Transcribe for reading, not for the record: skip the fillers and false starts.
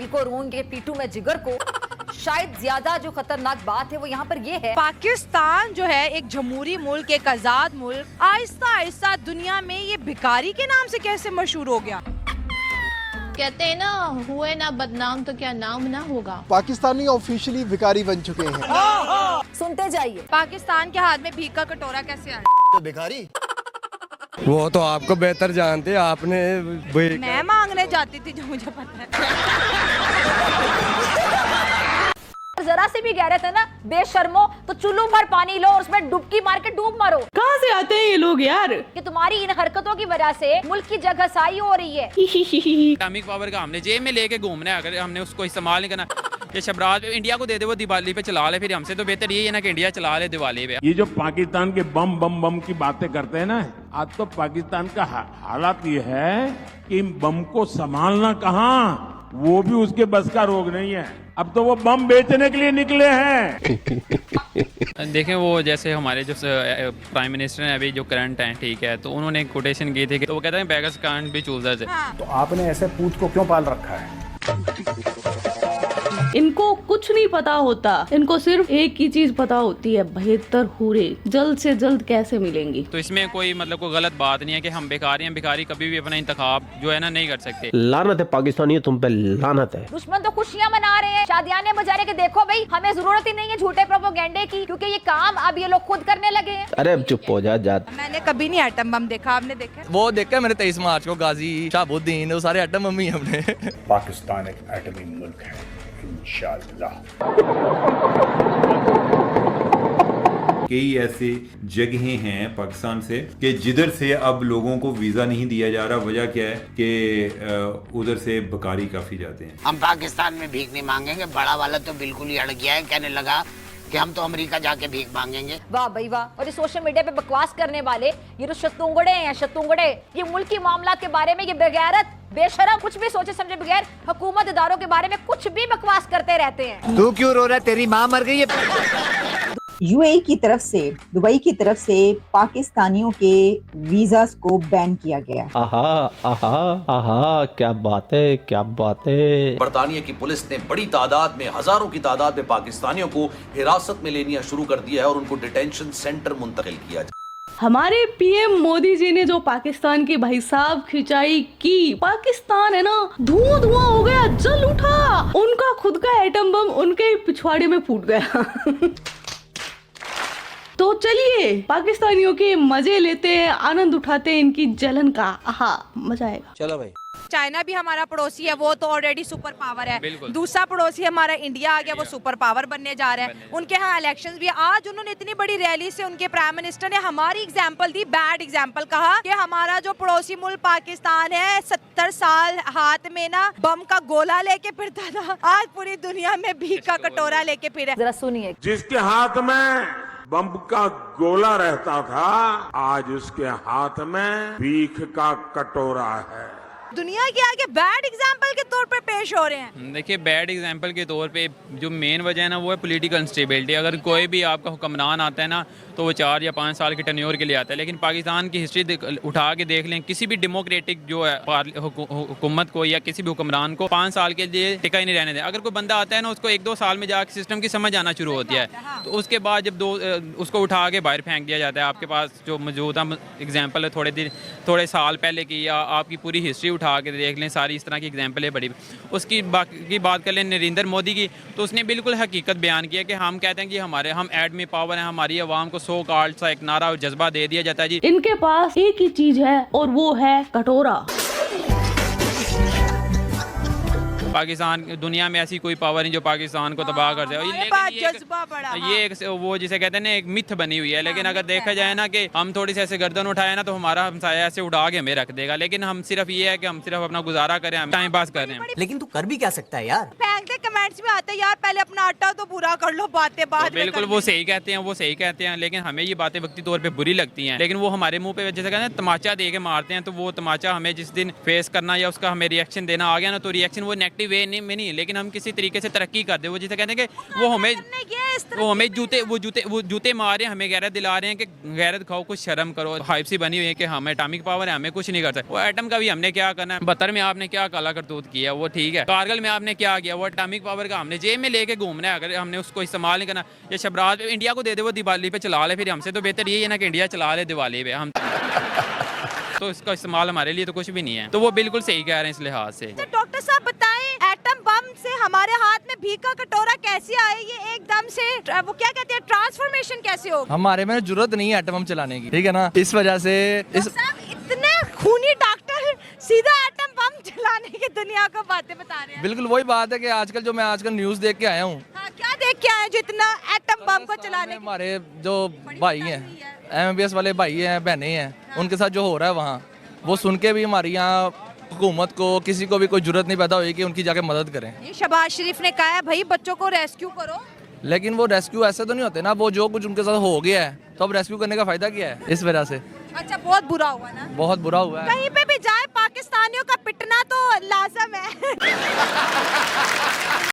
को रूंग के पीटू में जिगर को। शायद ज्यादा जो खतरनाक बात है वो यहाँ पर ये है, पाकिस्तान जो है एक जमहूरी मुल्क, एक आजाद मुल्क, आहिस्ता आहिस्ता दुनिया में ये भिखारी के नाम से कैसे मशहूर हो गया। कहते हैं ना, हुए ना बदनाम तो क्या नाम ना होगा। पाकिस्तानी ऑफिशियली भिखारी बन चुके हैं। सुनते जाइए। पाकिस्तान के हाथ में भीख का कटोरा कैसे आया? तो भिखारी वो तो आपको बेहतर जानते, आपने मैं मांगने जाती थी जो मुझे पता है। जरा से भी गैरत है ना बेशर्मो, तो चुल्लू भर पानी लो और उसमें डुबकी मार के डूब मारो। कहाँ से आते हैं ये लोग यार? कि तुम्हारी इन हरकतों की वजह से मुल्क की जगहसाई हो रही है। इस्लामिक पावर का हमने जेब में लेके घूमना है, अगर हमने उसको इस्तेमाल नहीं करना। ये शबराज इंडिया को दे दे, वो दिवाली पे चला ले, फिर हमसे तो बेहतर ये है ना कि इंडिया चला ले दिवाली पे। ये जो पाकिस्तान के बम बम बम की बातें करते हैं ना, आज तो पाकिस्तान का हालात ये है कि बम को संभालना कहाँ, वो भी उसके बस का रोग नहीं है। अब तो वो बम बेचने के लिए निकले हैं। देखें वो जैसे हमारे जो प्राइम मिनिस्टर हैं अभी जो करंट हैं, ठीक है, तो उन्होंने कोटेशन की थी कि तो वो कहते हैं बेगर्स कांट बी चूजर्स। तो आपने ऐसे पूत को क्यों पाल रखा है? इनको कुछ नहीं पता होता, इनको सिर्फ एक ही चीज पता होती है, बेहतर हूरे जल्द से जल्द कैसे मिलेंगी। तो इसमें कोई मतलब कोई गलत बात नहीं है कि हम भिखारी हैं, भिखारी कभी भी अपना इंतखाब जो है ना नहीं कर सकते। लानत है पाकिस्तानी, तुम पे लानत है। दुश्मन तो खुशियां मना रहे हैं, शादियाने बजारे के देखो भाई, हमें जरूरत ही नहीं है झूठे प्रोपोगेंडे की, क्योंकि ये काम अब ये लोग खुद करने लगे हैं। अरे अब चुप हो जा। मैंने कभी नहीं एटम बम देखा, आपने देखा? वो देखा मैंने 23 मार्च को, गाजी शाहबुद्दीन, वो सारे एटम बम ही हमने। पाकिस्तान एक एटमी मुल्क है इंशाअल्लाह। कई ऐसे जगहें हैं पाकिस्तान से कि जिधर से अब लोगों को वीजा नहीं दिया जा रहा। वजह क्या है कि उधर से बकारी काफी जाते हैं। हम पाकिस्तान में भीख नहीं मांगेंगे। बड़ा वाला तो बिल्कुल ही अड़ गया है, कहने लगा कि हम तो अमेरिका जाके भीख मांगेंगे। वाह भाई वाह। और ये सोशल मीडिया पे बकवास करने वाले ये जो शतुंगड़े हैं, शतुंगड़े, ये मुल्क की मामलात के बारे में ये बेगैरत बेशरम कुछ भी सोचे समझे बगैर हुकूमत इदारों के बारे में कुछ भी बकवास करते रहते हैं। तू क्यों रो रहा है? तेरी माँ मर गई है। यूएई की तरफ से, दुबई की तरफ से पाकिस्तानियों के वीजास को बैन किया गया। आहा आहा आहा, क्या बात है, क्या बात है। बरतानिया की पुलिस ने बड़ी तादाद में, हजारों की तादाद में पाकिस्तानियों को हिरासत में लेना शुरू कर दिया है और उनको डिटेंशन सेंटर मुंतकिल किया। हमारे पीएम मोदी जी ने जो पाकिस्तान की भाई साहब खिंचाई की, पाकिस्तान है ना धुआं धुआं हो गया, जल उठा। उनका खुद का एटम बम उनके पिछवाड़े में फूट गया। तो चलिए पाकिस्तानियों के मजे लेते हैं, आनंद उठाते हैं इनकी जलन का। आहा, मजा आएगा। चलो भाई। चाइना भी हमारा पड़ोसी है, वो तो ऑलरेडी सुपर पावर है। दूसरा पड़ोसी हमारा इंडिया आ गया, वो सुपर पावर बनने जा रहा है। उनके यहाँ इलेक्शंस भी, आज उन्होंने इतनी बड़ी रैली से उनके प्राइम मिनिस्टर ने हमारी एग्जांपल दी, बैड एग्जांपल कहा कि हमारा जो पड़ोसी मुल्क पाकिस्तान है 70 साल हाथ में ना बम का गोला लेके फिरता था, आज पूरी दुनिया में भीख का कटोरा लेके फिरे। जरा सुनिए। जिसके हाथ में बम का गोला रहता था, आज उसके हाथ में भीख का कटोरा है। दुनिया के आगे बैड एग्जाम्पल के तौर पे पेश हो रहे हैं। देखिए बैड एग्जाम्पल के तौर पे जो मेन वजह है ना वो है पॉलिटिकल इंस्टेबिलिटी। अगर कोई भी आपका हुक्मरान आता है ना तो वो 4 या 5 साल के टन्योर के लिए आता है, लेकिन पाकिस्तान की हिस्ट्री उठा के देख लें, किसी भी डेमोक्रेटिक जो है हुकूमत को या किसी भी हुक्मरान को 5 साल के लिए टिका ही नहीं रहने दें। अगर कोई बंदा आता है ना उसको 1-2 साल में जाकर सिस्टम की समझ आना शुरू होती है, तो उसके बाद जब उसको उठा के बाहर फेंक दिया जाता है। आपके पास जो मौजूदा एग्जाम्पल है थोड़े साल पहले की, या आपकी पूरी हिस्ट्री उठा के देख लें, सारी इस तरह की एग्जाम्पल है बड़ी। उसकी बाकी बात कर लें नरेंद्र मोदी की, तो उसने बिल्कुल हकीकत बयान किया कि हम कहते हैं कि हम एडमी पावर हैं, हमारी आवाम को सो कॉल्ड सा एक नारा और जज्बा दे दिया जाता है जी। इनके पास एक ही चीज है और वो है कटोरा। पाकिस्तान दुनिया में ऐसी कोई पावर नहीं जो पाकिस्तान को तबाह कर जाए। ये एक वो जिसे कहते हैं ना एक मिथ बनी हुई है। लेकिन अगर देखा जाए ना कि हम थोड़ी सी ऐसे गर्दन उठाए ना तो हमारा हमसाया ऐसे उड़ा के हमें रख देगा। लेकिन हम सिर्फ ये है कि हम सिर्फ अपना गुजारा करें, हम टाइम पास कर रहे हैं। लेकिन तू कर भी क्या सकता है यार? फेंकते कमेंट्स में आते यार, पहले अपना आटा तो पूरा कर लो, बातें बाद में। बिल्कुल वो सही कहते हैं, लेकिन हमें ये बातें वक्ती तौर पे बुरी लगती हैं। लेकिन वो हमारे मुंह पे जैसे कहते हैं तमाचा दे के मारते हैं, तो वो तमाचा हमें जिस दिन फेस करना या उसका हमें रिएक्शन देना आ गया ना, तो रिएक्शन वो नेगेटिव डिस्ट्रक्टिव वे में नहीं, लेकिन हम किसी तरीके से तरक्की कर दे। वो जिसे कहते हैं कि वो हमें जूते मार रहे हैं, हमें गैरत दिला रहे हैं कि गैरत खाओ, कुछ शर्म करो। हाइप सी बनी हुई है कि हमें एटॉमिक पावर है, हमें कुछ नहीं कर सकते। वो एटम का भी हमने क्या करना है। 72 में आपने क्या काला करतूत किया वो ठीक है, कारगिल में आपने क्या किया, वो एटॉमिक पावर का हमने जेब में लेके घूमना है। अगर हमने उसको इस्तेमाल नहीं करना, ये शबराज इंडिया को दे दे, वो दिवाली पे चला ले, फिर हमसे तो बेहतर यही है ना कि इंडिया चला ले दिवाली पे। हम तो इसका इस्तेमाल हमारे लिए तो कुछ भी नहीं है। तो वो बिल्कुल सही कह रहे हैं इस लिहाज से। डॉक्टर साहब बताएं, एटम बम से हमारे हाथ में भीख का कटोरा कैसे आए, ये एकदम से वो क्या कहते हैं ट्रांसफॉर्मेशन कैसे हो? हमारे में जरूरत नहीं है एटम बम चलाने की, ठीक है ना। इस वजह से इतने खूनी डॉक्टर सीधा एटम बम चलाने की दुनिया को बातें बता रहे हैं। बिल्कुल वही बात है कि आजकल मैं आजकल न्यूज़ देख के आया हूँ। हाँ, क्या देख के आए जो इतना एटम बम को चलाने? हमारे जो भाई हैं, MBBS वाले भाई हैं, बहनें हैं, उनके साथ जो हो रहा है वहाँ, वो सुन के भी हमारी यहाँ हुकूमत को, किसी को भी कोई जरूरत नहीं पैदा हुई कि उनकी जाके मदद करें। ये शहबाज शरीफ ने कहा है भाई बच्चों को रेस्क्यू करो, लेकिन वो रेस्क्यू ऐसे तो नहीं होते ना। वो जो कुछ उनके साथ हो गया है तो अब रेस्क्यू करने का फायदा क्या है? इस वजह से अच्छा बहुत बुरा हुआ ना, बहुत बुरा हुआ है। कहीं पे भी जाए पाकिस्तानियों का पिटना तो लाजम है।